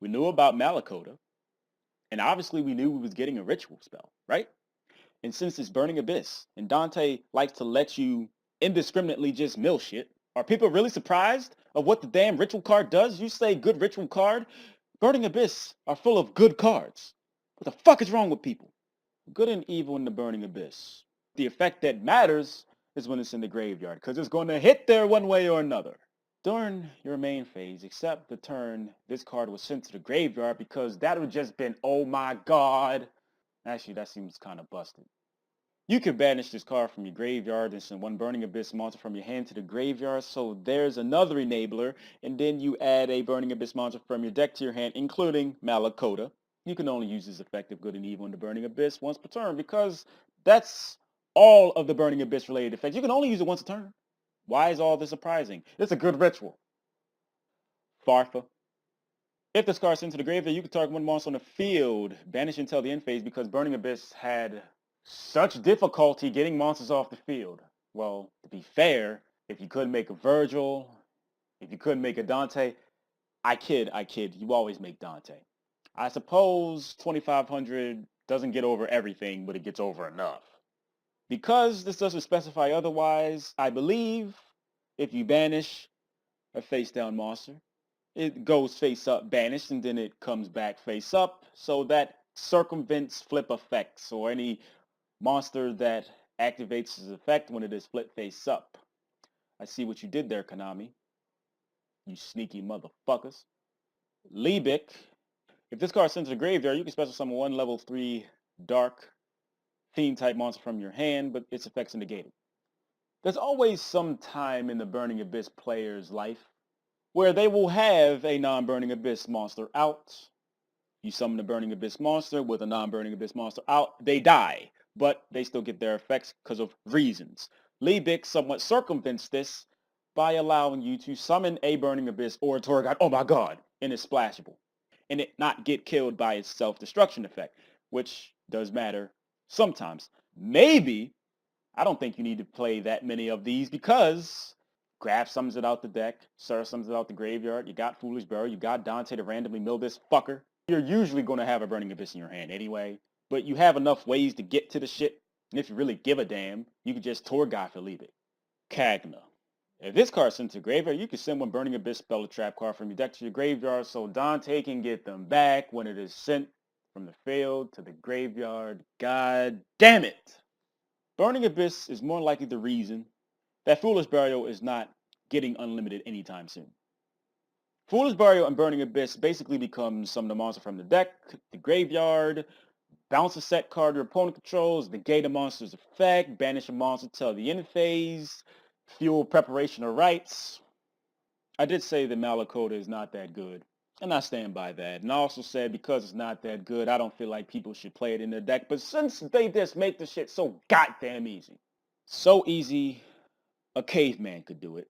We knew about Malakota, and obviously we knew we was getting a ritual spell, right? And since it's Burning Abyss, and Dante likes to let you indiscriminately just mill shit, are people really surprised of what the damn ritual card does? You say good ritual card? Burning Abyss are full of good cards. What the fuck is wrong with people? Good and evil in the Burning Abyss. The effect that matters is when it's in the graveyard, because it's going to hit there one way or another. During your main phase, except the turn this card was sent to the graveyard, because that would just been, oh my god. Actually, that seems kind of busted. You can banish this card from your graveyard and send one Burning Abyss monster from your hand to the graveyard, so there's another enabler, and then you add a Burning Abyss monster from your deck to your hand, including Malakota. You can only use this effective good and evil in the Burning Abyss once per turn, because that's all of the Burning Abyss related effects. You can only use it once a turn. Why is all this surprising? It's a good ritual. Farfa. If this card's sent to the graveyard, you can target one monster on the field, banish until the end phase, because Burning Abyss had such difficulty getting monsters off the field. Well, to be fair, if you couldn't make a Virgil, if you couldn't make a Dante, I kid, you always make Dante. I suppose 2500 doesn't get over everything, but it gets over enough. Because this doesn't specify otherwise, I believe if you banish a face-down monster, it goes face up banished and then it comes back face up, so that circumvents flip effects or any monster that activates its effect when it is flipped face up. I see what you did there, Konami. You sneaky motherfuckers. Libic. If this card is sent to the graveyard, you can special summon one level 3 dark theme type monster from your hand, but its effects are negated. There's always some time in the Burning Abyss player's life where they will have a non-Burning Abyss monster out. You summon the Burning Abyss monster with a non-Burning Abyss monster out. They die, but they still get their effects because of reasons. Libic somewhat circumvents this by allowing you to summon a Burning Abyss or a Torgod, oh my god, and it's splashable. And it not get killed by its self-destruction effect, which does matter sometimes. Maybe, I don't think you need to play that many of these because Graf summons it out the deck, Sir summons it out the graveyard, you got Foolish Burial, you got Dante to randomly mill this fucker. You're usually going to have a Burning Abyss in your hand anyway, but you have enough ways to get to the shit, and if you really give a damn, you can just Torguy for Libic. Cagna. If this card's sent to the graveyard, you can send one Burning Abyss spell or trap card from your deck to your graveyard so Dante can get them back when it is sent from the field to the graveyard. God damn it! Burning Abyss is more likely the reason that Foolish Burial is not getting unlimited anytime soon. Foolish Burial and Burning Abyss basically become some of the monster from the deck, the graveyard, bounce a set card your opponent controls, negate a monster's effect, banish a monster till the end phase, fuel preparation of rites. I did say that Malakota is not that good, and I stand by that. And I also said because it's not that good, I don't feel like people should play it in their deck. But since they just make the shit so goddamn easy, so easy, a caveman could do it.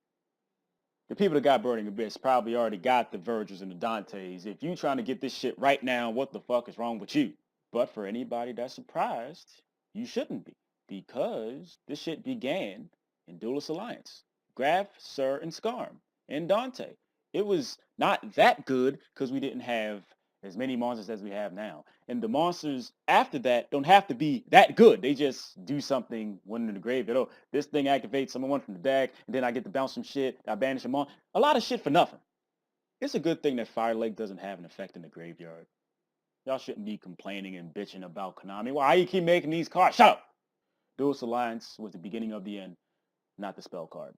The people that got Burning Abyss probably already got the Virgils and the Dantes. If you trying to get this shit right now, what the fuck is wrong with you? But for anybody that's surprised, you shouldn't be. Because this shit began in Duelist Alliance. Graf, Sir, and Skarm, and Dante. It was not that good because we didn't have as many monsters as we have now. And the monsters after that don't have to be that good. They just do something when in the graveyard. Oh, this thing activates someone from the deck, and then I get to bounce some shit. I banish them on. A lot of shit for nothing. It's a good thing that Fire Lake doesn't have an effect in the graveyard. Y'all shouldn't be complaining and bitching about Konami. Why you keep making these cards? Shut up! Duelist Alliance was the beginning of the end, not the spell card.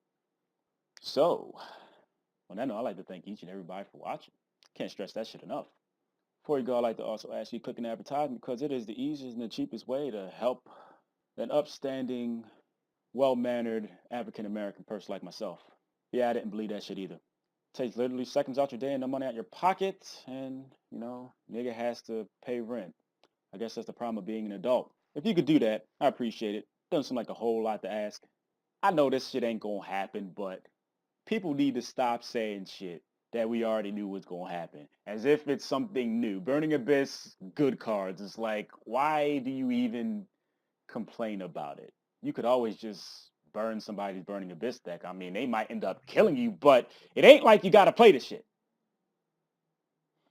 So, on that note, I'd like to thank each and everybody for watching. Can't stress that shit enough. Before you go, I'd like to also ask you to click an advertisement because it is the easiest and the cheapest way to help an upstanding, well-mannered African-American person like myself. Yeah, I didn't believe that shit either. Takes literally seconds out your day and no money out your pocket, and, nigga has to pay rent. I guess that's the problem of being an adult. If you could do that, I appreciate it. Doesn't seem like a whole lot to ask. I know this shit ain't gonna happen, but people need to stop saying shit that we already knew was gonna happen. As if it's something new. Burning Abyss, good cards. It's like, why do you even complain about it? You could always just burn somebody's Burning Abyss deck. I mean, they might end up killing you, but it ain't like you gotta play this shit.